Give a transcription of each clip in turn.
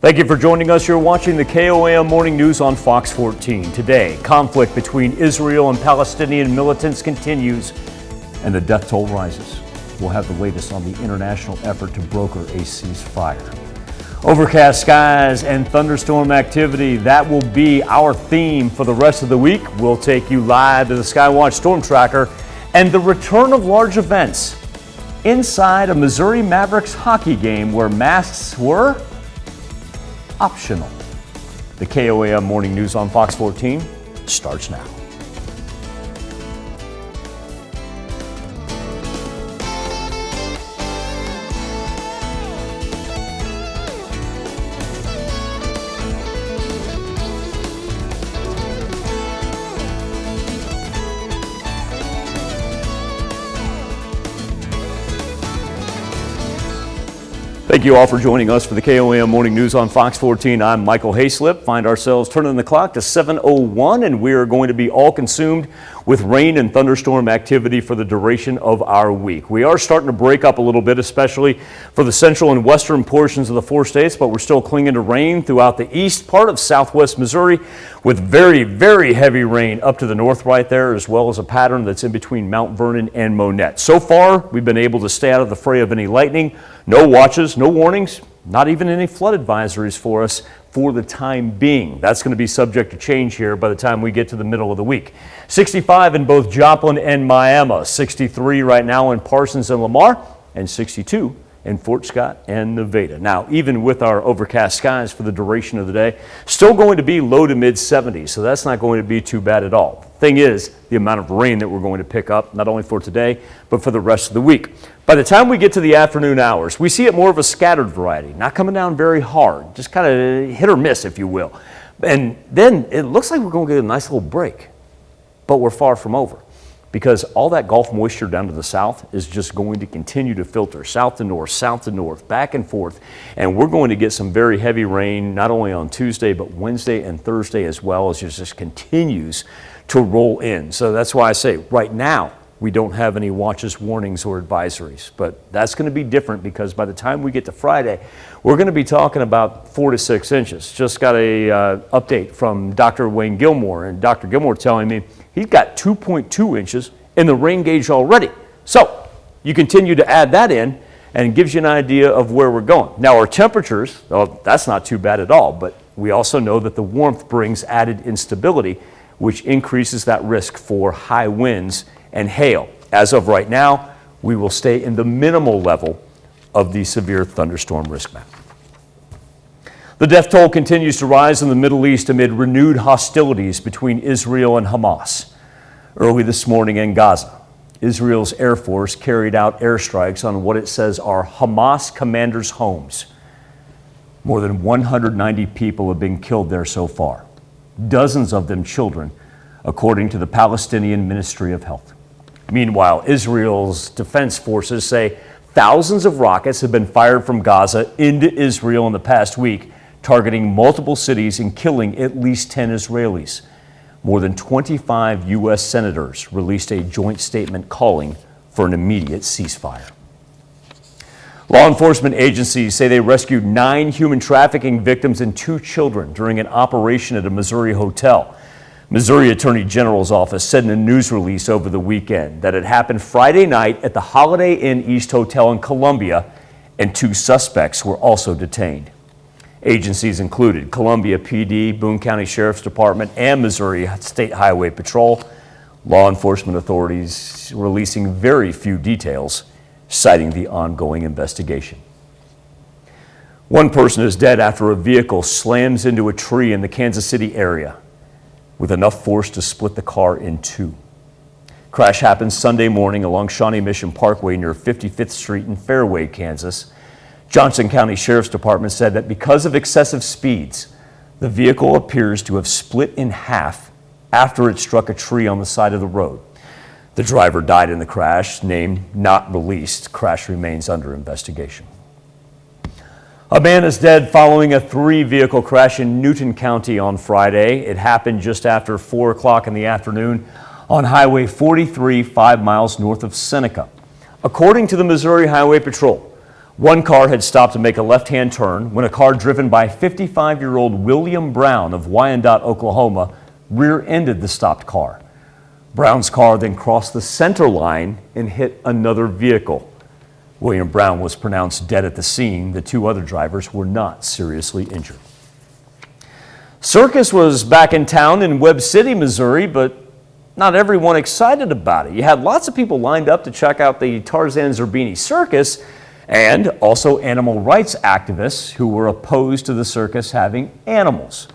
Thank you for joining us. You're watching the KOAM Morning News on Fox 14. Today, conflict between Israel and Palestinian militants continues and the death toll rises. We'll have the latest on the international effort to broker a ceasefire. Overcast skies and thunderstorm activity, that will be our theme for the rest of the week. We'll take you live to the Skywatch Storm Tracker and the return of large events inside a Missouri Mavericks hockey game where masks were optional. The KOAM Morning News on Fox 14 starts now. Thank you all for joining us for the KOAM Morning News on Fox 14. I'm Michael Hayslip. Find ourselves turning the clock to 7:01, and we are going to be all consumed with rain and thunderstorm activity for the duration of our week. We are starting to break up a little bit, especially for the central and western portions of the four states, but we're still clinging to rain throughout the east part of southwest Missouri with very, very heavy rain up to the north right there, as well as a pattern that's in between Mount Vernon and Monette. So far, we've been able to stay out of the fray of any lightning. No watches, no warnings, not even any flood advisories for us for the time being. That's going to be subject to change here by the time we get to the middle of the week. 65 in both Joplin and Miami, 63 right now in Parsons and Lamar, and 62 in Fort Scott and Nevada. Now, even with our overcast skies for the duration of the day, still going to be low to mid 70s, so that's not going to be too bad at all. Thing is, the amount of rain that we're going to pick up, not only for today, but for the rest of the week. By the time we get to the afternoon hours, we see it more of a scattered variety, not coming down very hard, just kind of hit or miss, if you will. And then it looks like we're going to get a nice little break, but we're far from over, because all that Gulf moisture down to the south is just going to continue to filter south to north, back and forth. And we're going to get some very heavy rain, not only on Tuesday, but Wednesday and Thursday as well, as it just continues to roll in. So that's why I say right now, we don't have any watches, warnings, or advisories, but that's going to be different because by the time we get to Friday, we're going to be talking about 4 to 6 inches. Just got a update from Dr. Wayne Gilmore, and Dr. Gilmore telling me he's got 2.2 inches in the rain gauge already. So you continue to add that in, and it gives you an idea of where we're going. Now our temperatures, well, that's not too bad at all, but we also know that the warmth brings added instability, which increases that risk for high winds and hail. As of right now, we will stay in the minimal level of the severe thunderstorm risk map. The death toll continues to rise in the Middle East amid renewed hostilities between Israel and Hamas. Early this morning in Gaza, Israel's Air Force carried out airstrikes on what it says are Hamas commanders' homes. More than 190 people have been killed there so far, dozens of them children, according to the Palestinian Ministry of Health. Meanwhile, Israel's defense forces say thousands of rockets have been fired from Gaza into Israel in the past week, targeting multiple cities and killing at least 10 Israelis. More than 25 U.S. senators released a joint statement calling for an immediate ceasefire. Law enforcement agencies say they rescued 9 human trafficking victims and 2 children during an operation at a Missouri hotel. Missouri Attorney General's office said in a news release over the weekend that it happened Friday night at the Holiday Inn East Hotel in Columbia, and 2 suspects were also detained. Agencies included Columbia PD, Boone County Sheriff's Department, and Missouri State Highway Patrol. Law enforcement authorities releasing very few details, citing the ongoing investigation. One person is dead after a vehicle slams into a tree in the Kansas City area with enough force to split the car in 2. Crash happened Sunday morning along Shawnee Mission Parkway near 55th Street in Fairway, Kansas. Johnson County Sheriff's Department said that because of excessive speeds, the vehicle appears to have split in half after it struck a tree on the side of the road. The driver died in the crash, named not released. Crash remains under investigation. A man is dead following a 3-vehicle crash in Newton County on Friday. It happened just after 4 o'clock in the afternoon on Highway 43, 5 miles north of Seneca. According to the Missouri Highway Patrol, One car had stopped to make a left-hand turn when a car driven by 55-year-old William Brown of Wyandotte, Oklahoma, rear-ended the stopped car. Brown's car then crossed the center line and hit another vehicle. William Brown was pronounced dead at the scene. The two other drivers were not seriously injured. Circus was back in town in Webb City, Missouri, but not everyone excited about it. You had lots of people lined up to check out the Tarzan Zerbini circus, and also animal rights activists who were opposed to the circus having animals.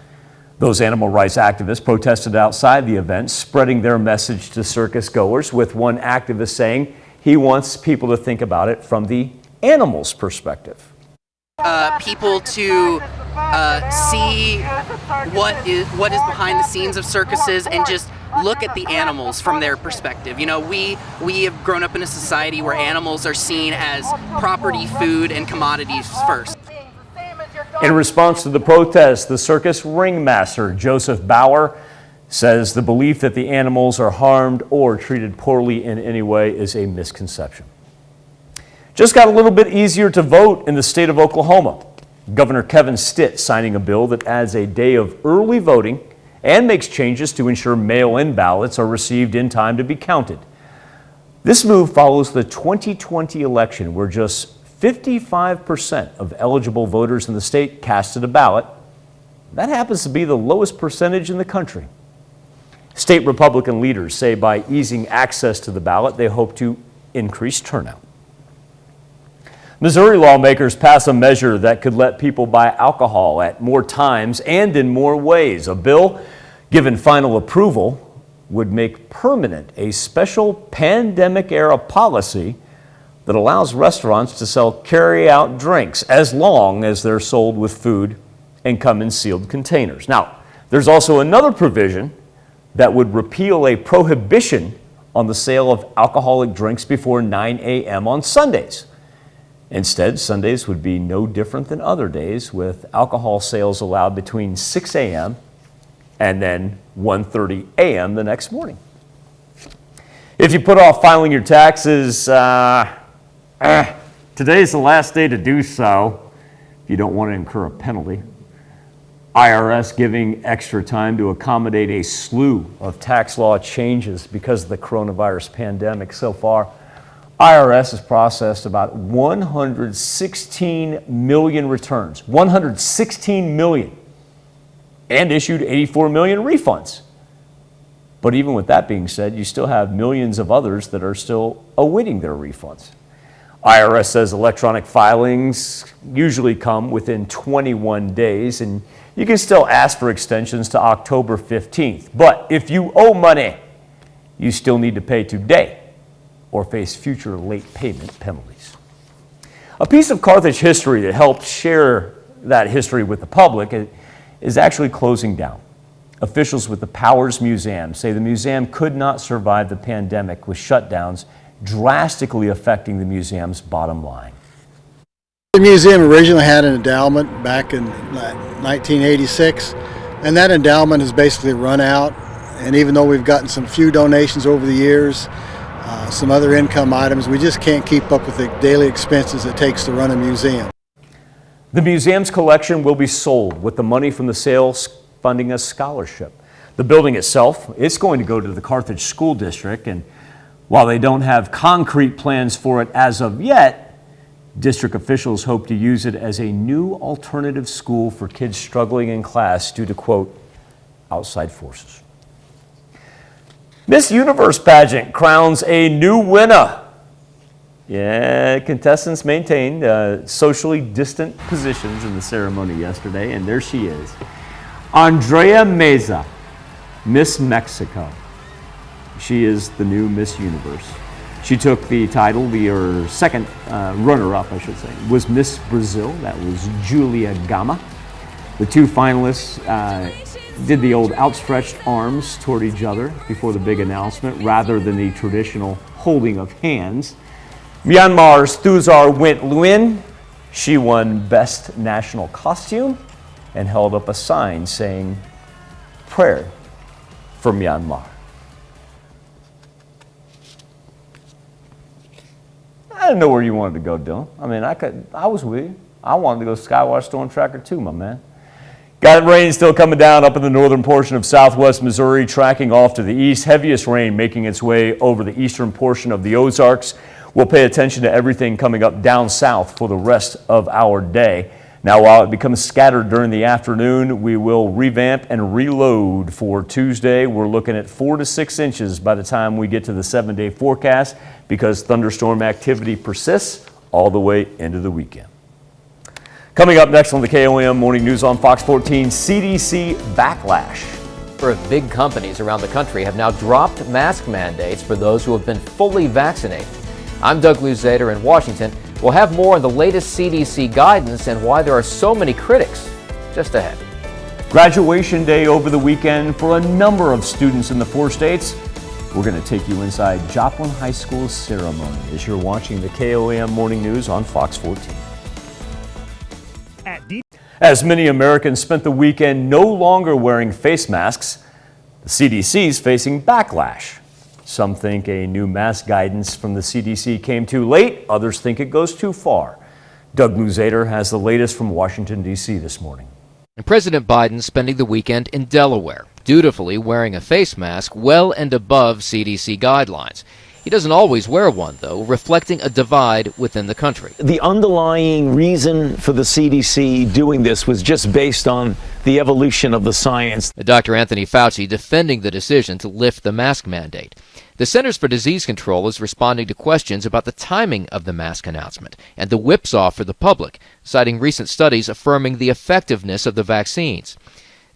Those animal rights activists protested outside the event, spreading their message to circus goers, with one activist saying he wants people to think about it from the animal's perspective. People to see what is behind the scenes of circuses and just look at the animals from their perspective. You know, we have grown up in a society where animals are seen as property, food, and commodities first. In response to the protest, the circus ringmaster, Joseph Bauer, says the belief that the animals are harmed or treated poorly in any way is a misconception. Just got a little bit easier to vote in the state of Oklahoma. Governor Kevin Stitt signing a bill that adds a day of early voting and makes changes to ensure mail-in ballots are received in time to be counted. This move follows the 2020 election, where just 55% of eligible voters in the state casted a ballot. That happens to be the lowest percentage in the country. State Republican leaders say by easing access to the ballot, they hope to increase turnout. Missouri lawmakers pass a measure that could let people buy alcohol at more times and in more ways. A bill, given final approval, would make permanent a special pandemic-era policy that allows restaurants to sell carry-out drinks as long as they're sold with food and come in sealed containers. Now, there's also another provision that would repeal a prohibition on the sale of alcoholic drinks before 9 a.m. on Sundays. Instead, Sundays would be no different than other days, with alcohol sales allowed between 6 a.m. and then 1:30 a.m. the next morning. If you put off filing your taxes, today's the last day to do so if you don't want to incur a penalty. IRS giving extra time to accommodate a slew of tax law changes because of the coronavirus pandemic. So far, IRS has processed about 116 million returns, 116 million, and issued 84 million refunds. But even with that being said, you still have millions of others that are still awaiting their refunds. IRS says electronic filings usually come within 21 days, and you can still ask for extensions to October 15th. But if you owe money, you still need to pay today or face future late payment penalties. A piece of Carthage history that helped share that history with the public is actually closing down. Officials with the Powers Museum say the museum could not survive the pandemic, with shutdowns drastically affecting the museum's bottom line. The museum originally had an endowment back in 1986, and that endowment has basically run out. And even though we've gotten some few donations over the years, some other income items, we just can't keep up with the daily expenses it takes to run a museum. The museum's collection will be sold, with the money from the sales funding a scholarship. The building itself, it's going to go to the Carthage School District, and while they don't have concrete plans for it as of yet, district officials hope to use it as a new alternative school for kids struggling in class due to, quote, outside forces. Miss Universe pageant crowns a new winner. Yeah, contestants maintained socially distant positions in the ceremony yesterday, and there she is. Andrea Meza, Miss Mexico. She is the new Miss Universe. She took the title, her second runner-up, I should say, was Miss Brazil. That was Julia Gama. The two finalists did the old outstretched arms toward each other before the big announcement, rather than the traditional holding of hands. Myanmar's Thuzar Wint Nguyen, she won Best National Costume and held up a sign saying, "Prayer for Myanmar." didn't know where you wanted to go, Dylan. I mean, I was with you. I wanted to go Skywatch Storm Tracker too, my man. Got rain still coming down up in the northern portion of southwest Missouri, tracking off to the east. Heaviest rain making its way over the eastern portion of the Ozarks. We'll pay attention to everything coming up down south for the rest of our day. Now, while it becomes scattered during the afternoon, we will revamp and reload for Tuesday. We're looking at 4 to 6 inches by the time we get to the 7-day forecast because thunderstorm activity persists all the way into the weekend. Coming up next on the KOM Morning News on Fox 14, CDC backlash. A number of big companies around the country have now dropped mask mandates for those who have been fully vaccinated. I'm Doug Luzader in Washington. We'll have more on the latest CDC guidance and why there are so many critics just ahead. Graduation day over the weekend for a number of students in the 4 states. We're going to take you inside Joplin High School's ceremony as you're watching the KOM Morning News on Fox 14. As many Americans spent the weekend no longer wearing face masks, the CDC is facing backlash. Some think a new mask guidance from the CDC came too late. Others think it goes too far. Doug Luzader has the latest from Washington, D.C. this morning. And President Biden spending the weekend in Delaware, dutifully wearing a face mask well and above CDC guidelines. He doesn't always wear one, though, reflecting a divide within the country. The underlying reason for the CDC doing this was just based on the evolution of the science. Dr. Anthony Fauci defending the decision to lift the mask mandate. The Centers for Disease Control is responding to questions about the timing of the mask announcement and the whipsaw for the public, citing recent studies affirming the effectiveness of the vaccines.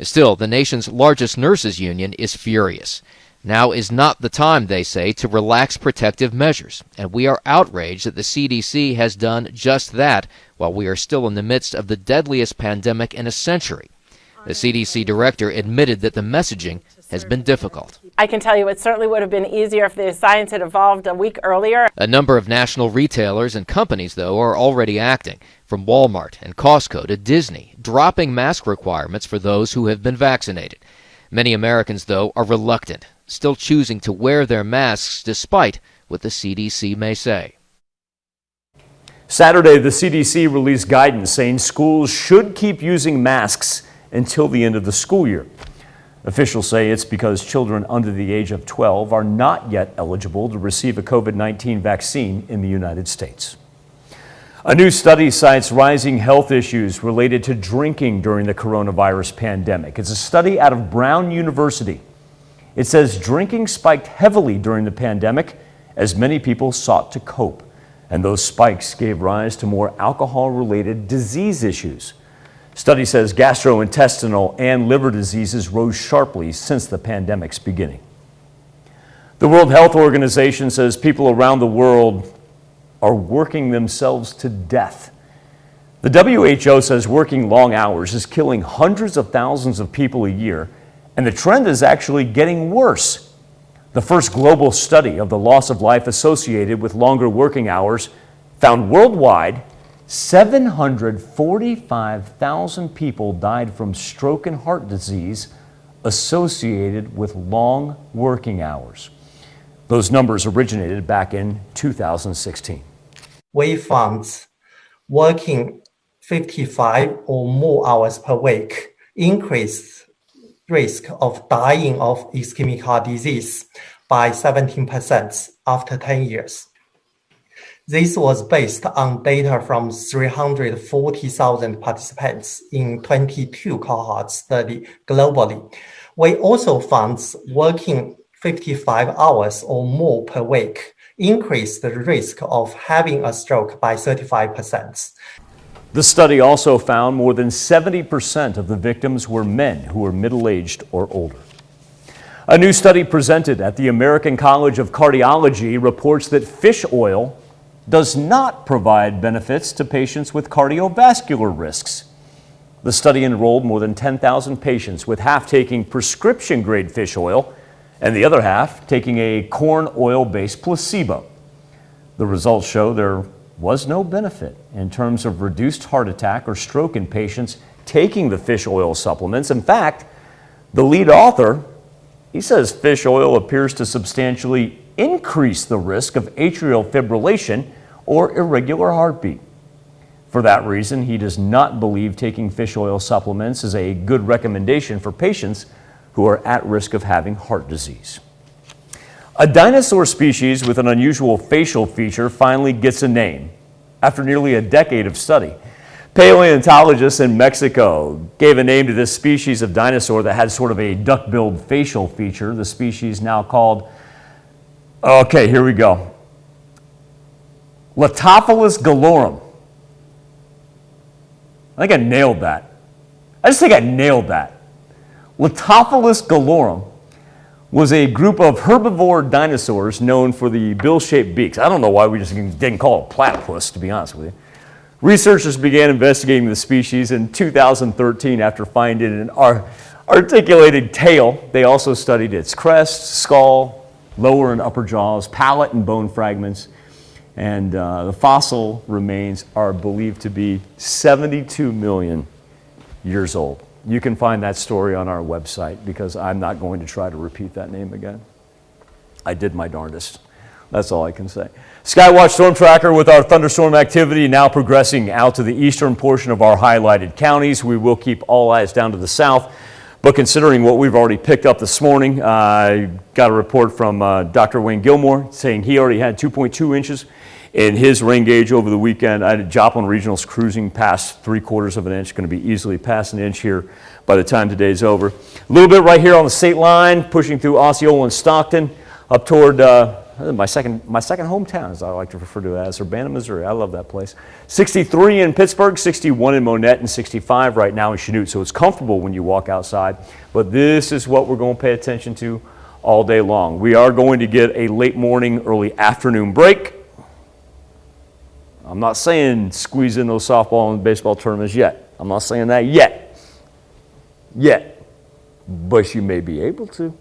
Still, the nation's largest nurses union is furious. Now is not the time, they say, to relax protective measures, and we are outraged that the CDC has done just that while we are still in the midst of the deadliest pandemic in a century. The CDC director admitted that the messaging has been difficult. I can tell you it certainly would have been easier if the science had evolved a week earlier. A number of national retailers and companies, though, are already acting, from Walmart and Costco to Disney, dropping mask requirements for those who have been vaccinated. Many Americans, though, are reluctant, still choosing to wear their masks despite what the CDC may say. Saturday, the CDC released guidance saying schools should keep using masks until the end of the school year. Officials say it's because children under the age of 12 are not yet eligible to receive a COVID-19 vaccine in the United States. A new study cites rising health issues related to drinking during the coronavirus pandemic. It's a study out of Brown University. It says drinking spiked heavily during the pandemic as many people sought to cope, and those spikes gave rise to more alcohol-related disease issues. Study says gastrointestinal and liver diseases rose sharply since the pandemic's beginning. The World Health Organization says people around the world are working themselves to death. The WHO says working long hours is killing hundreds of thousands of people a year, and the trend is actually getting worse. The first global study of the loss of life associated with longer working hours found worldwide 745,000 people died from stroke and heart disease associated with long working hours. Those numbers originated back in 2016. We found working 55 or more hours per week increased risk of dying of ischemic heart disease by 17% after 10 years. This was based on data from 340,000 participants in 22 cohort study globally. We also found working 55 hours or more per week increased the risk of having a stroke by 35%. The study also found more than 70% of the victims were men who were middle-aged or older. A new study presented at the American College of Cardiology reports that fish oil does not provide benefits to patients with cardiovascular risks. The study enrolled more than 10,000 patients, with half taking prescription-grade fish oil and the other half taking a corn oil-based placebo. The results show there was no benefit in terms of reduced heart attack or stroke in patients taking the fish oil supplements. In fact, the lead author, he says fish oil appears to substantially increase the risk of atrial fibrillation or irregular heartbeat. For that reason, he does not believe taking fish oil supplements is a good recommendation for patients who are at risk of having heart disease. A dinosaur species with an unusual facial feature finally gets a name after nearly a decade of study. Paleontologists in Mexico gave a name to this species of dinosaur that had sort of a duck-billed facial feature. The species now called, okay, here we go, Littopolis Galorum. I think I nailed that. I just think I nailed that. Littopolis Galorum was a group of herbivore dinosaurs known for the bill-shaped beaks. I don't know why we just didn't call it a platypus, to be honest with you. Researchers began investigating the species in 2013 after finding an articulated tail. They also studied its crest, skull, lower and upper jaws, palate and bone fragments, and the fossil remains are believed to be 72 million years old. You can find that story on our website because I'm not going to try to repeat that name again. I did my darndest. That's all I can say. Skywatch Storm Tracker with our thunderstorm activity now progressing out to the eastern portion of our highlighted counties. We will keep all eyes down to the south. But considering what we've already picked up this morning, I got a report from Dr. Wayne Gilmore saying he already had 2.2 inches in his rain gauge over the weekend. I had Joplin Regionals cruising past 3/4 of an inch, going to be easily past an inch here by the time today's over. A little bit right here on the state line, pushing through Osceola and Stockton, up toward my second hometown, as I like to refer to it as, Urbana, Missouri. I love that place. 63 in Pittsburgh, 61 in Monette, and 65 right now in Chanute. So it's comfortable when you walk outside. But this is what we're going to pay attention to all day long. We are going to get a late morning, early afternoon break. I'm not saying squeeze in those softball and baseball tournaments yet. I'm not saying that yet. But you may be able to.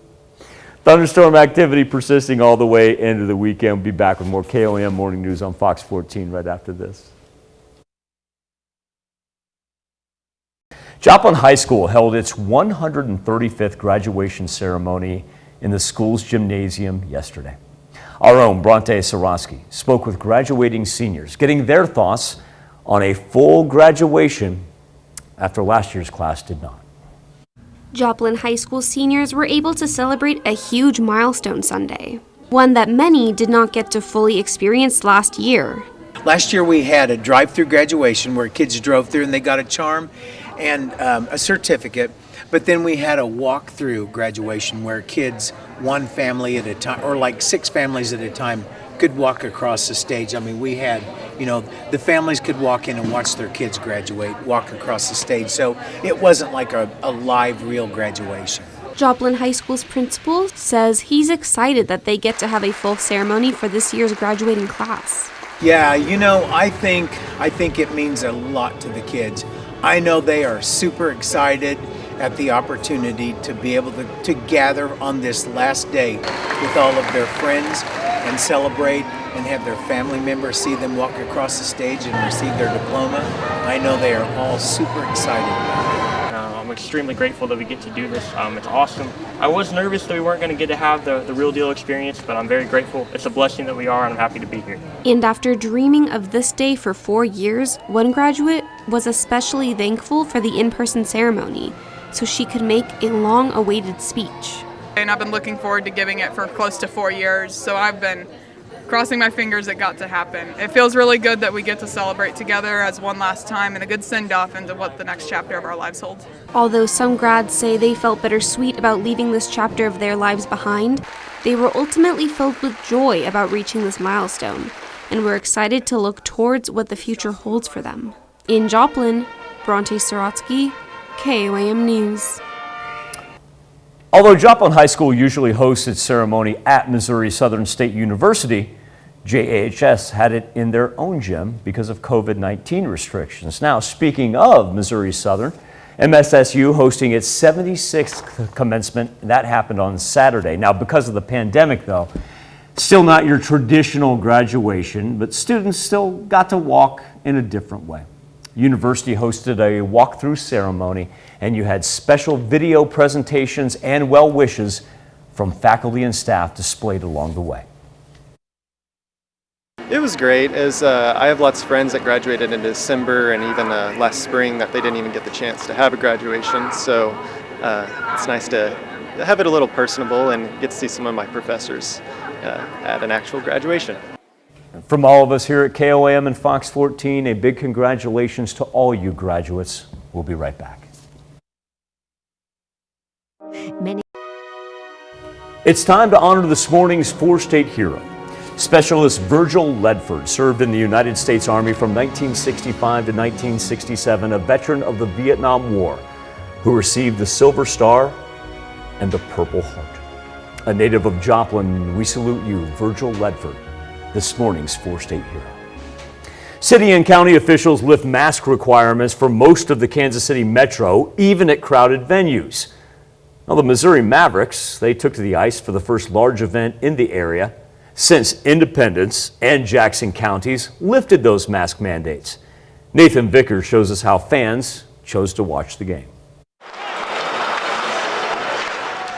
Thunderstorm activity persisting all the way into the weekend. We'll be back with more KOM Morning News on Fox 14 right after this. Joplin High School held its 135th graduation ceremony in the school's gymnasium yesterday. Our own Bronte Sarosky spoke with graduating seniors, getting their thoughts on a full graduation after last year's class did not. Joplin High School seniors were able to celebrate a huge milestone Sunday, one that many did not get to fully experience last year. Last year we had a drive-through graduation where kids drove through and they got a charm and a certificate, but then we had a walk-through graduation where kids, one family at a time, or like 6 families at a time, could walk across the stage. I mean, we had, the families could walk in and watch their kids graduate, walk across the stage. So it wasn't like a live, real graduation. Joplin High School's principal says he's excited that they get to have a full ceremony for this year's graduating class. Yeah, I think it means a lot to the kids. I know they are super excited at the opportunity to be able to gather on this last day with all of their friends and celebrate and have their family members see them walk across the stage and receive their diploma. I know they are all super excited about it. I'm extremely grateful that we get to do this. It's awesome. I was nervous that we weren't going to get to have the real deal experience, but I'm very grateful. It's a blessing that we are, and I'm happy to be here. And after dreaming of this day for 4 years, one graduate was especially thankful for the in-person ceremony, so she could make a long-awaited speech. And I've been looking forward to giving it for close to 4 years, so I've been crossing my fingers it got to happen. It feels really good that we get to celebrate together as one last time and a good send-off into what the next chapter of our lives holds. Although some grads say they felt bittersweet about leaving this chapter of their lives behind, they were ultimately filled with joy about reaching this milestone and were excited to look towards what the future holds for them. In Joplin, Bronte Sorotsky, KOAM News. Although Joplin High School usually hosts its ceremony at Missouri Southern State University, JAHS had it in their own gym because of COVID-19 restrictions. Now, speaking of Missouri Southern, MSSU hosting its 76th commencement. That happened on Saturday. Now, because of the pandemic, though, still not your traditional graduation, but students still got to walk in a different way. University hosted a walkthrough ceremony, and you had special video presentations and well wishes from faculty and staff displayed along the way. It was great, as I have lots of friends that graduated in December and even last spring that they didn't even get the chance to have a graduation, so it's nice to have it a little personable and get to see some of my professors at an actual graduation. From all of us here at KOAM and Fox 14, a big congratulations to all you graduates. We'll be right back. It's time to honor this morning's four-state hero. Specialist Virgil Ledford served in the United States Army from 1965 to 1967, a veteran of the Vietnam War who received the Silver Star and the Purple Heart. A native of Joplin, we salute you, Virgil Ledford, this morning's four-state hero. City and county officials lift mask requirements for most of the Kansas City metro, even at crowded venues. Well, the Missouri Mavericks, they took to the ice for the first large event in the area since Independence and Jackson counties lifted those mask mandates. Nathan Vickers shows us how fans chose to watch the game.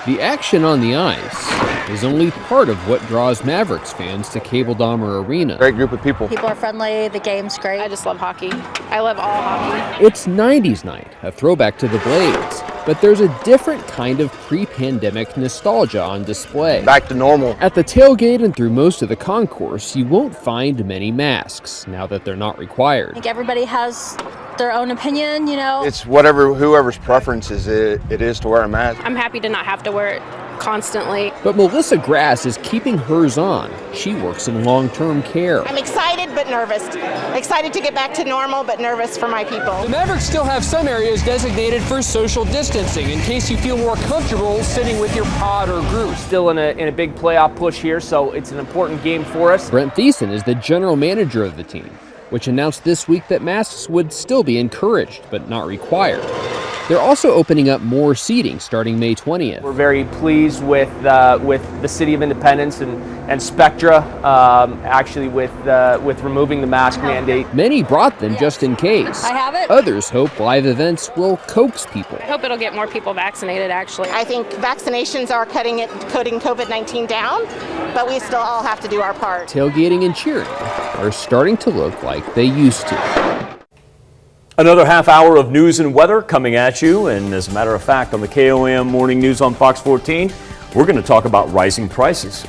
The action on the ice is only part of what draws Mavericks fans to Cable Dahmer Arena. Great group of people. People are friendly, the game's great. I just love hockey. I love all hockey. It's 90s night, a throwback to the Blades, but there's a different kind of pre-pandemic nostalgia on display. Back to normal. At the tailgate and through most of the concourse, you won't find many masks, now that they're not required. I think everybody has their own opinion, you know. It's whoever's preference is it is to wear a mask. I'm happy to not have to wear it constantly. But Melissa Grass is keeping hers on. She works in long-term care. I'm excited but nervous. Excited to get back to normal but nervous for my people. The Mavericks still have some areas designated for social distancing in case you feel more comfortable sitting with your pod or group. Still in a big playoff push here, so it's an important game for us. Brent Thiessen is the general manager of the team, which announced this week that masks would still be encouraged but not required. They're also opening up more seating starting May 20th. We're very pleased with the City of Independence and Spectra, actually with removing the mask mandate. Many brought them just in case. I have it. Others hope live events will coax people. I hope it'll get more people vaccinated, actually. I think vaccinations are cutting COVID-19 down, but we still all have to do our part. Tailgating and cheering are starting to look like they used to. Another half hour of news and weather coming at you, and as a matter of fact, on the KOAM Morning News on Fox 14, we're going to talk about rising prices.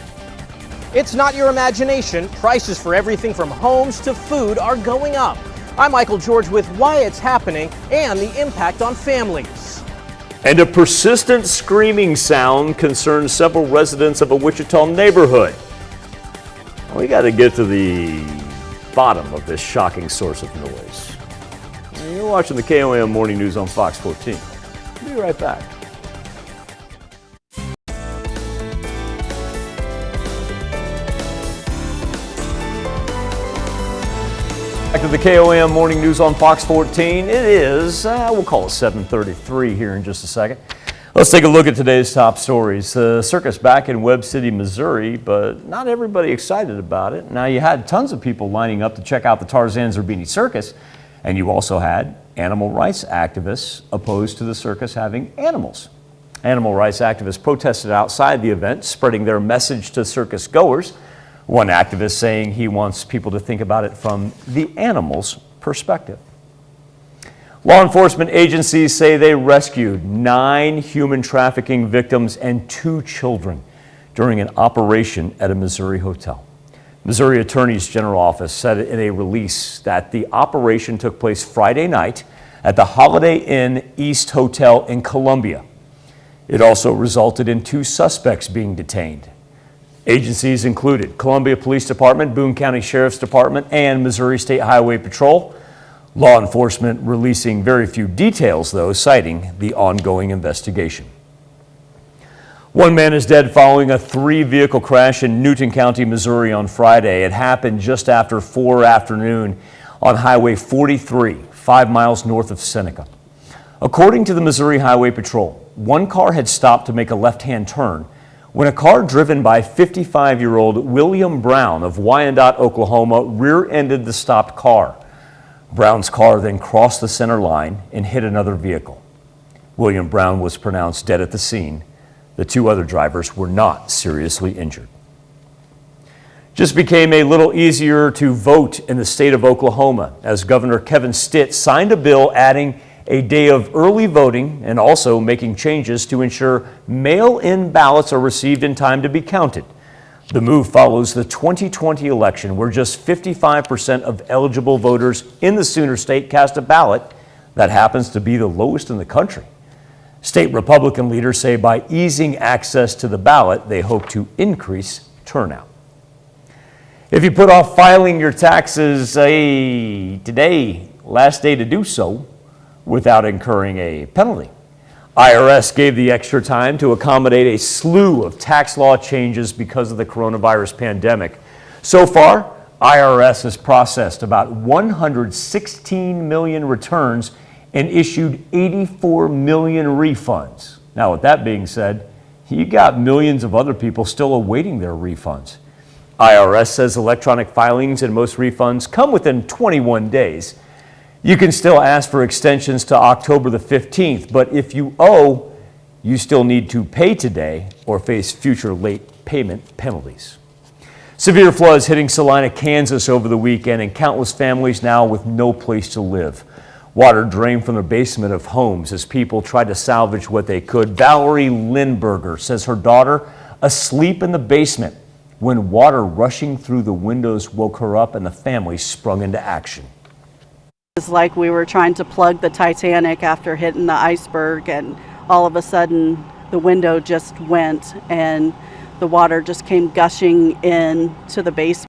It's not your imagination. Prices for everything from homes to food are going up. I'm Michael George with why it's happening and the impact on families. And a persistent screaming sound concerns several residents of a Wichita neighborhood. We got to get to the bottom of this shocking source of noise. You're watching the KOAM Morning News on Fox 14. We'll be right back. Back to the KOAM Morning News on Fox 14. It is, we'll call it 7:33 here in just a second. Let's take a look at today's top stories. The circus back in Webb City, Missouri, but not everybody excited about it. Now, you had tons of people lining up to check out the Tarzan Zerbini Circus, and you also had animal rights activists opposed to the circus having animals. Animal rights activists protested outside the event, spreading their message to circus goers. One activist saying he wants people to think about it from the animal's perspective. Law enforcement agencies say they rescued 9 human trafficking victims and 2 children during an operation at a Missouri hotel. Missouri Attorney's General Office said in a release that the operation took place Friday night at the Holiday Inn East Hotel in Columbia. It also resulted in 2 suspects being detained. Agencies included Columbia Police Department, Boone County Sheriff's Department, and Missouri State Highway Patrol. Law enforcement releasing very few details, though, citing the ongoing investigation. One man is dead following a 3-vehicle crash in Newton County, Missouri on Friday. It happened just after 4 afternoon on Highway 43, 5 miles north of Seneca. According to the Missouri Highway Patrol, one car had stopped to make a left-hand turn when a car driven by 55-year-old William Brown of Wyandotte, Oklahoma, rear-ended the stopped car. Brown's car then crossed the center line and hit another vehicle. William Brown was pronounced dead at the scene. The 2 other drivers were not seriously injured. Just became a little easier to vote in the state of Oklahoma as Governor Kevin Stitt signed a bill adding a day of early voting and also making changes to ensure mail-in ballots are received in time to be counted. The move follows the 2020 election where just 55% of eligible voters in the Sooner State cast a ballot. That happens to be the lowest in the country. State Republican leaders say by easing access to the ballot, they hope to increase turnout. If you put off filing your taxes, today, last day to do so without incurring a penalty. IRS gave the extra time to accommodate a slew of tax law changes because of the coronavirus pandemic. So far, IRS has processed about 116 million returns and issued 84 million refunds. Now, with that being said, you got millions of other people still awaiting their refunds. IRS says electronic filings and most refunds come within 21 days. You can still ask for extensions to October the 15th, but if you owe, you still need to pay today or face future late payment penalties. Severe floods hitting Salina, Kansas over the weekend and countless families now with no place to live. Water drained from the basement of homes as people tried to salvage what they could. Valerie Lindberger says her daughter asleep in the basement when water rushing through the windows woke her up and the family sprung into action. It's like we were trying to plug the Titanic after hitting the iceberg, and all of a sudden the window just went and the water just came gushing in to the basement.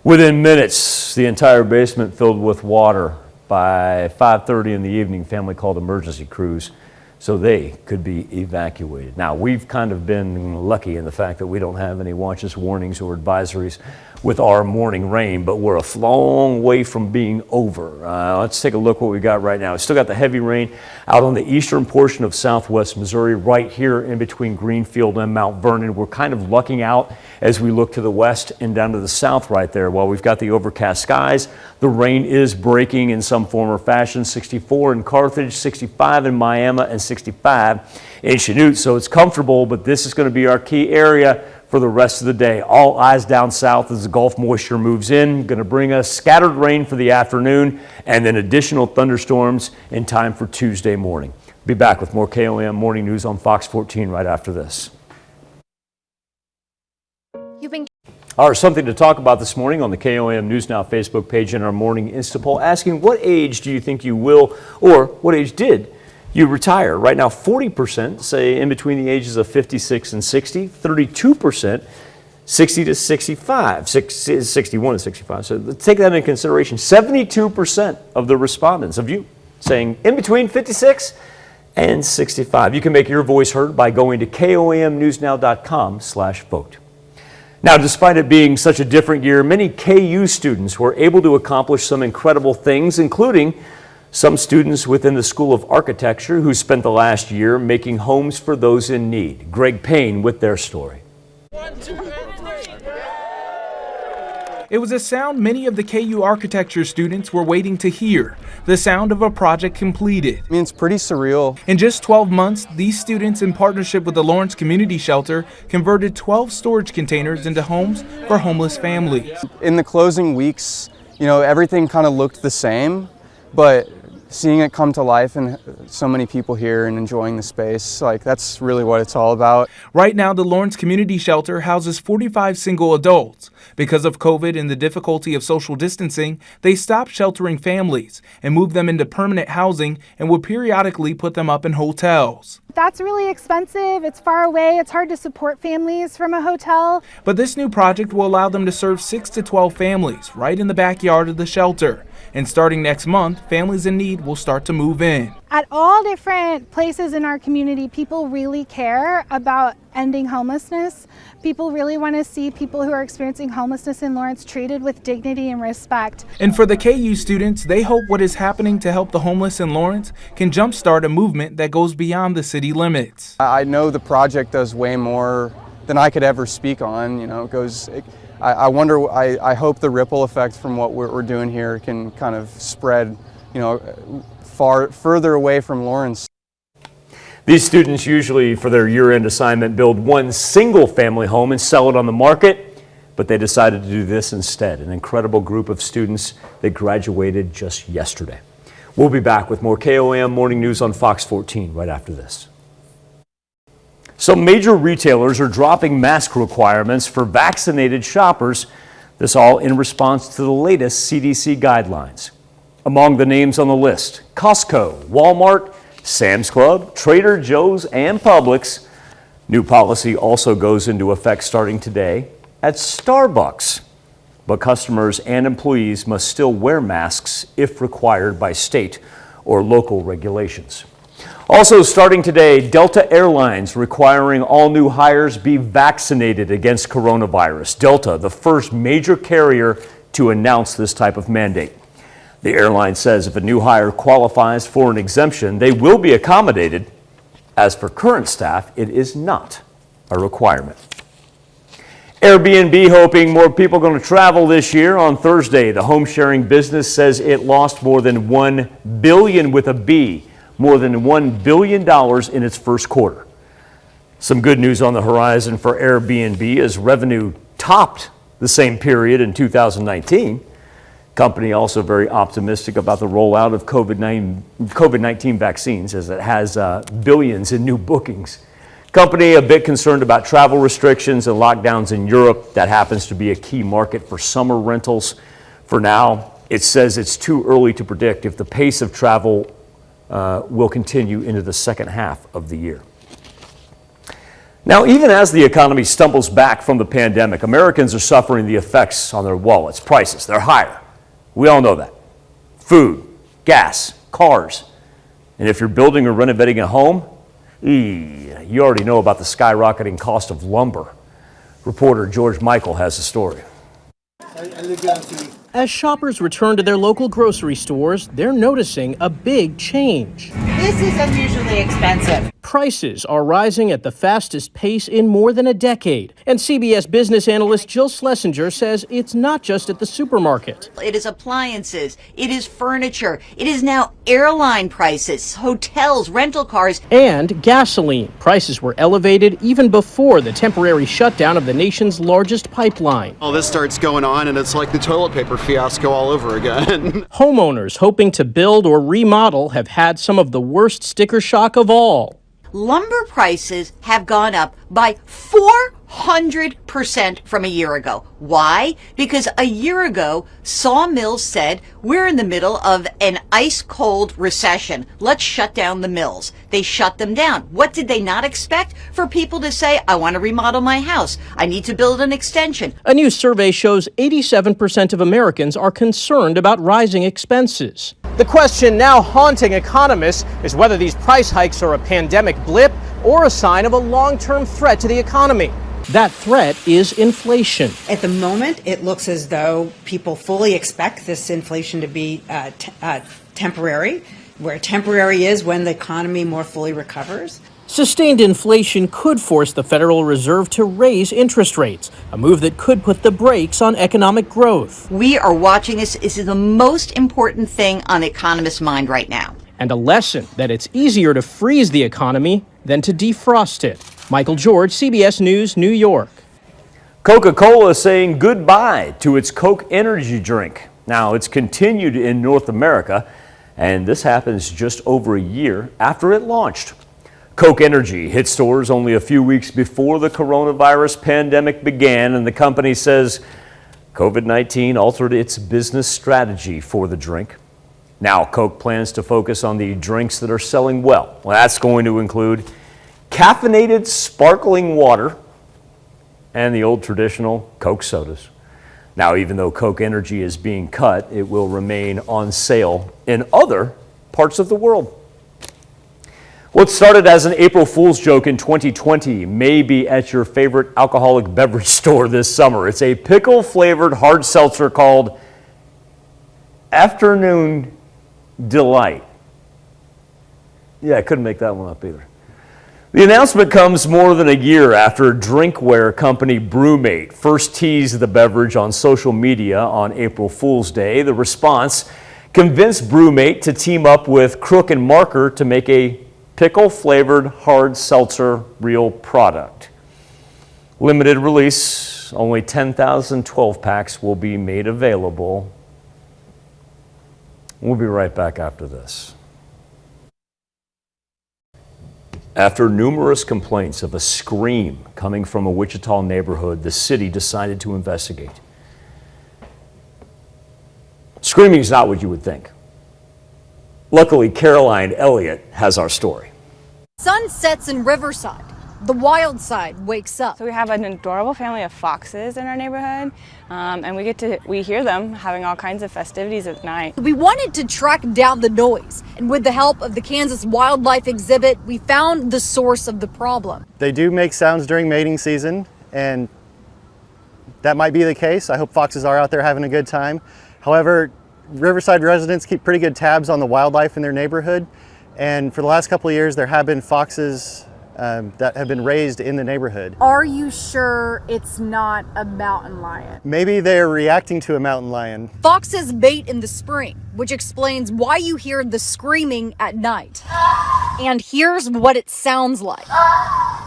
Within minutes, the entire basement filled with water. By 5:30 in the evening, family called emergency crews so they could be evacuated. Now, we've kind of been lucky in the fact that we don't have any watches, warnings, or advisories with our morning rain, but we're a long way from being over. Let's take a look what we got right now. We still got the heavy rain out on the eastern portion of southwest Missouri, right here in between Greenfield and Mount Vernon. We're kind of lucking out as we look to the west and down to the south right there. While we've got the overcast skies, the rain is breaking in some form or fashion. 64 in Carthage, 65 in Miami, and 65 in Chanute. So it's comfortable, but this is going to be our key area for the rest of the day. All eyes down south as the Gulf moisture moves in, going to bring us scattered rain for the afternoon and then additional thunderstorms in time for Tuesday morning. Be back with more KOM Morning News on Fox 14 right after this. Something to talk about this morning on the KOM News Now Facebook page and our morning Insta poll asking what age do you think you will or what age did you retire? Right now, 40% say in between the ages of 56 and 60, 32% 60 to 65, 61 to 65. So take that into consideration. 72% of the respondents of you saying in between 56 and 65. You can make your voice heard by going to komnewsnow.com/vote. Now, despite it being such a different year, many KU students were able to accomplish some incredible things, including some students within the School of Architecture who spent the last year making homes for those in need. Greg Payne with their story. It was a sound many of the KU architecture students were waiting to hear, the sound of a project completed. I mean, it's pretty surreal. In just 12 months, these students, in partnership with the Lawrence Community Shelter, converted 12 storage containers into homes for homeless families. In the closing weeks, everything kind of looked the same, but seeing it come to life and so many people here and enjoying the space, that's really what it's all about. Right now, the Lawrence Community Shelter houses 45 single adults. Because of COVID and the difficulty of social distancing, they stopped sheltering families and moved them into permanent housing and would periodically put them up in hotels. That's really expensive, it's far away, it's hard to support families from a hotel. But this new project will allow them to serve 6 to 12 families right in the backyard of the shelter. And starting next month, families in need will start to move in. At all different places in our community, people really care about ending homelessness. People really want to see people who are experiencing homelessness in Lawrence treated with dignity and respect. And for the KU students, they hope what is happening to help the homeless in Lawrence can jumpstart a movement that goes beyond the city limits. I know the project does way more than I could ever speak on. I wonder, I hope the ripple effect from what we're doing here can kind of spread, further away from Lawrence. These students usually, for their year-end assignment, build one single-family home and sell it on the market. but they decided to do this instead. An incredible group of students that graduated just yesterday. We'll be back with more KOAM Morning News on Fox 14 right after this. Some major retailers are dropping mask requirements for vaccinated shoppers. This all in response to the latest CDC guidelines. Among the names on the list, Costco, Walmart, Sam's Club, Trader Joe's, and Publix. New policy also goes into effect starting today at Starbucks. But customers and employees must still wear masks if required by state or local regulations. Also starting today, Delta Airlines requiring all new hires be vaccinated against coronavirus. Delta, the first major carrier to announce this type of mandate. The airline says if a new hire qualifies for an exemption, they will be accommodated. As for current staff, it is not a requirement. Airbnb hoping more people are going to travel this year. On Thursday, the home sharing business says it lost more than $1 billion with a B, more than $1 billion in its first quarter. Some good news on the horizon for Airbnb as revenue topped the same period in 2019. Company also very optimistic about the rollout of COVID-19 vaccines as it has billions in new bookings. Company a bit concerned about travel restrictions and lockdowns in Europe. That happens to be a key market for summer rentals. For now, it says it's too early to predict if the pace of travel will continue into the second half of the year. Now, even as the economy stumbles back from the pandemic, Americans are suffering the effects on their wallets. Prices, they're higher. We all know that. Food, gas, cars. And if you're building or renovating a home, you already know about the skyrocketing cost of lumber. Reporter George Michael has the story. As shoppers return to their local grocery stores, they're noticing a big change. This is unusually expensive. Prices are rising at the fastest pace in more than a decade. And CBS business analyst Jill Schlesinger says it's not just at the supermarket. It is appliances, it is furniture, it is now airline prices, hotels, rental cars. And gasoline. Prices were elevated even before the temporary shutdown of the nation's largest pipeline. All this starts going on and it's like the toilet paper fiasco all over again. Homeowners hoping to build or remodel have had some of the worst sticker shock of all. Lumber prices have gone up by 400% from a year ago. Why? Because a year ago, sawmills said, we're in the middle of an ice-cold recession. Let's shut down the mills. They shut them down. What did they not expect? For people to say, I want to remodel my house. I need to build an extension. A new survey shows 87% of Americans are concerned about rising expenses. The question now haunting economists is whether these price hikes are a pandemic blip or a sign of a long-term threat to the economy. That threat is inflation. At the moment, it looks as though people fully expect this inflation to be temporary, where temporary is when the economy more fully recovers. Sustained inflation could force the Federal Reserve to raise interest rates, a move that could put the brakes on economic growth. We are watching this. This is the most important thing on the economist's mind right now. And a lesson that it's easier to freeze the economy than to defrost it. Michael George, CBS News, New York. Coca-Cola is saying goodbye to its Coke energy drink. Now, it's continued in North America, and this happens just over a year after it launched. Coke Energy hit stores only a few weeks before the coronavirus pandemic began, and the company says COVID-19 altered its business strategy for the drink. Now, Coke plans to focus on the drinks that are selling well. That's going to include caffeinated sparkling water and the old traditional Coke sodas. Now, even though Coke Energy is being cut, it will remain on sale in other parts of the world. What started as an April Fool's joke in 2020 may be at your favorite alcoholic beverage store this summer. It's a pickle-flavored hard seltzer called Afternoon Delight. Yeah, I couldn't make that one up either. The announcement comes more than a year after drinkware company Brewmate first teased the beverage on social media on April Fool's Day. The response convinced Brewmate to team up with Crook and Marker to make a pickle-flavored hard seltzer real product. Limited release, only 10,000 12 packs will be made available. We'll be right back after this. After numerous complaints of a scream coming from a Wichita neighborhood, the city decided to investigate. Screaming is not what you would think. Luckily, Caroline Elliott has our story. Sun sets in Riverside. The wild side wakes up. So we have an adorable family of foxes in our neighborhood, and we hear them having all kinds of festivities at night. We wanted to track down the noise, and with the help of the Kansas Wildlife Exhibit, we found the source of the problem. They do make sounds during mating season, and that might be the case. I hope foxes are out there having a good time. However, Riverside residents keep pretty good tabs on the wildlife in their neighborhood, and for the last couple of years there have been foxes that have been raised in the neighborhood. Are you sure it's not a mountain lion? Maybe they're reacting to a mountain lion. Foxes mate in the spring, which explains why you hear the screaming at night. And here's what it sounds like.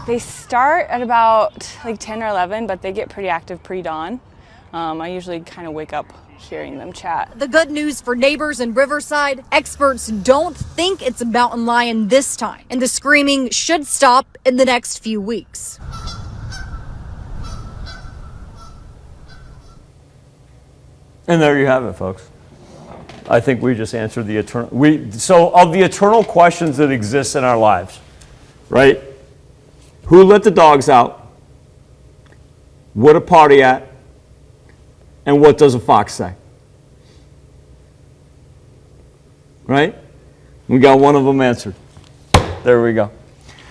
They start at about like 10 or 11, but they get pretty active pre-dawn. I usually kind of wake up hearing them chat. The good news for neighbors in Riverside, experts don't think it's a mountain lion this time, and the screaming should stop in the next few weeks. And there you have it, folks. I think we just answered the eternal. So of the eternal questions that exist in our lives, right? Who let the dogs out? What a party at? And what does a fox say? Right? We got one of them answered. There we go.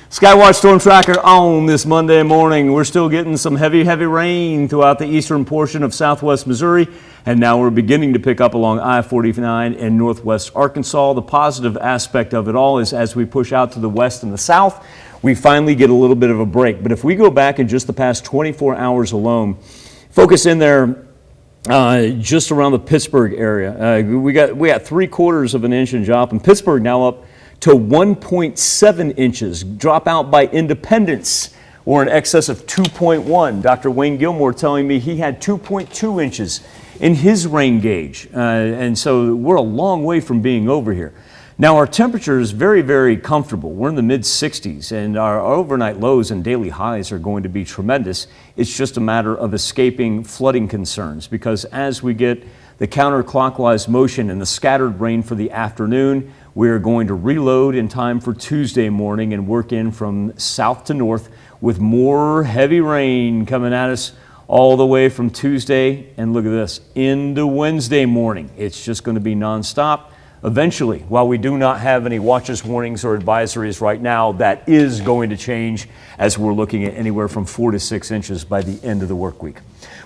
Skywatch Storm Tracker on this Monday morning. We're still getting some heavy rain throughout the eastern portion of southwest Missouri, and now we're beginning to pick up along I-49 in northwest Arkansas. The positive aspect of it all is as we push out to the west and the south, we finally get a little bit of a break. But if we go back in just the past 24 hours alone, focus in there just around the Pittsburgh area. We got 3/4 of an inch in drop, and Pittsburgh now up to 1.7 inches. Drop out by Independence, or in excess of 2.1. Dr. Wayne Gilmore telling me he had 2.2 inches in his rain gauge, and so we're a long way from being over here. Now our temperature is very comfortable. We're in the mid-60s, and our overnight lows and daily highs are going to be tremendous. It's just a matter of escaping flooding concerns, because as we get the counterclockwise motion and the scattered rain for the afternoon, we're going to reload in time for Tuesday morning and work in from south to north with more heavy rain coming at us all the way from Tuesday, and look at this, into Wednesday morning. It's just going to be nonstop. Eventually, while we do not have any watches, warnings, or advisories right now, that is going to change as we're looking at anywhere from 4 to 6 inches by the end of the work week.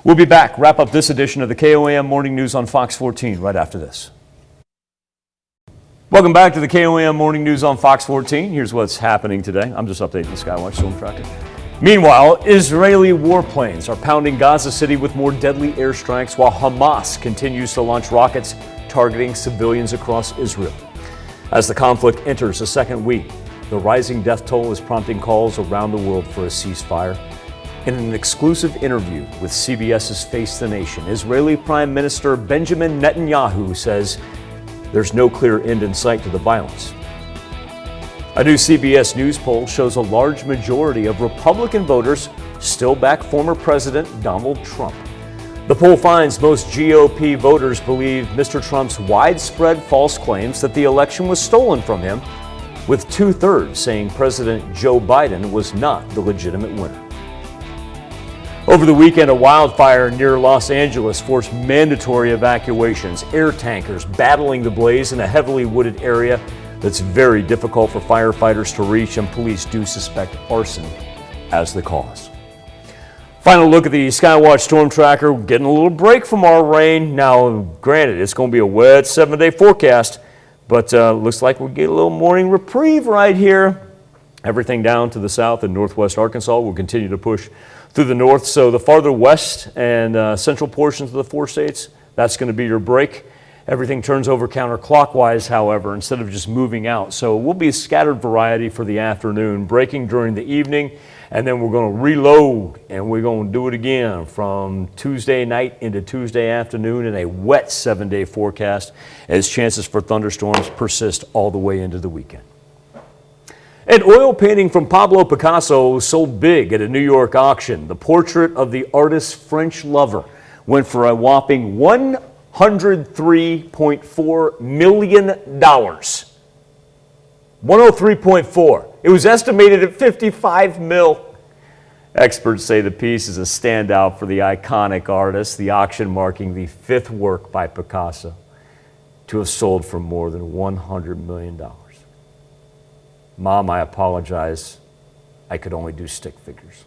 We'll be back, wrap up this edition of the KOAM Morning News on Fox 14 right after this. Welcome back to the KOAM Morning News on Fox 14. Here's what's happening today. I'm just updating the Skywatch Storm Tracker. Meanwhile, Israeli warplanes are pounding Gaza City with more deadly airstrikes, while Hamas continues to launch rockets targeting civilians across Israel. As the conflict enters a second week, the rising death toll is prompting calls around the world for a ceasefire. In an exclusive interview with CBS's Face the Nation, Israeli Prime Minister Benjamin Netanyahu says there's no clear end in sight to the violence. A new CBS News poll shows a large majority of Republican voters still back former President Donald Trump. The poll finds most GOP voters believe Mr. Trump's widespread false claims that the election was stolen from him, with 2/3 saying President Joe Biden was not the legitimate winner. Over the weekend, a wildfire near Los Angeles forced mandatory evacuations, air tankers battling the blaze in a heavily wooded area that's very difficult for firefighters to reach, and police do suspect arson as the cause. Final look at the Skywatch Storm Tracker, getting a little break from our rain. Now, granted, it's going to be a wet 7-day forecast, but looks like we'll get a little morning reprieve right here. Everything down to the south and northwest Arkansas will continue to push through the north. So the farther west and central portions of the 4 states, that's going to be your break. Everything turns over counterclockwise, however, instead of just moving out. So it will be a scattered variety for the afternoon, breaking during the evening, And then we're going to reload, and we're going to do it again from Tuesday night into Tuesday afternoon in a wet 7-day forecast as chances for thunderstorms persist all the way into the weekend. An oil painting from Pablo Picasso sold big at a New York auction. The portrait of the artist's French lover went for a whopping $103.4 million. 103.4. It was estimated at 55 mil. Experts say the piece is a standout for the iconic artist, the auction marking the 5th work by Picasso to have sold for more than $100 million. Mom, I apologize. I could only do stick figures.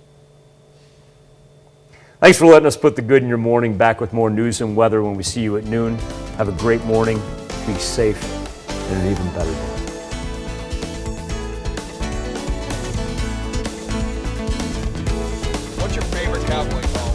Thanks for letting us put the good in your morning. Back with more news and weather when we see you at noon. Have a great morning. Be safe and an even better day.